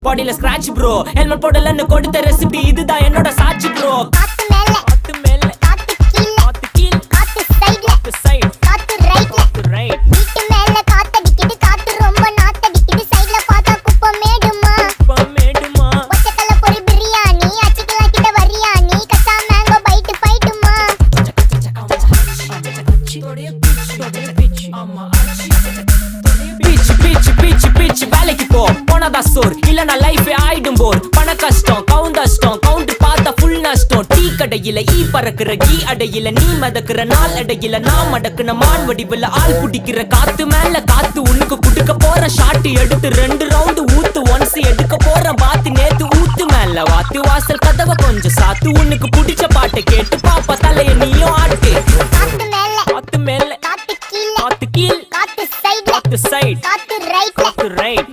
பாடியில scratch bro helmet போடலன்னு கொடுத்த recipe இதுதான் என்னோட சாட்சி ப்ரோ காத்து மேல காத்து மேல காத்து கீழ காத்து கீழ காத்து சைடுல காத்து சைடு காத்து ரைட்ல காத்து ரைட் வீட்டு மேல காத்தடிக்குது காத்து ரொம்ப நாத்தடிக்குது சைடுல பார்த்தா குப்பை மேடுமா மேடுமா ஒச்சக்கல்ல பொரி பிரியாணி அச்சிக்கலாம் கிட்ட வரியாணி கச்சா மேங்கோ பைட்டு பைட்டுமா பீச் வேலைக்கு போ போனதா சோர் இல்லனா லைஃபே ஆயிடும் போர் பண கஷ்டம் கவுண்டஷ்டம் கவுண்டர் பார்த்தா ஃபுல் நஷ்டம் டீ கடையில ஈ பறக்குற கீ அடையில நீ மதக்குற நாள் அடையில நான் மடக்குன மான் வடிவுல ஆள் புடிக்கிற காத்து மேல காத்து உனக்கு குடுக்க போற ஷாட் எடுத்து 2 ரவுண்டு ஊத்து ஒன்ஸ் எடுக்க போற பாத்து நேத்து ஊத்து மேல வாத்து வாசல் கதவை கொஞ்சம் சாத்து உனக்கு பிடிச்ச பாட்டை கேட்டு பாப்பா தலைய நீயும் ஆட்டு காத்து மேல காத்து மேல காத்து கீழ காத்து கீழ் காத்து சைடுல காத்து சைடு காத்து ரைட்ல காத்து ரைட்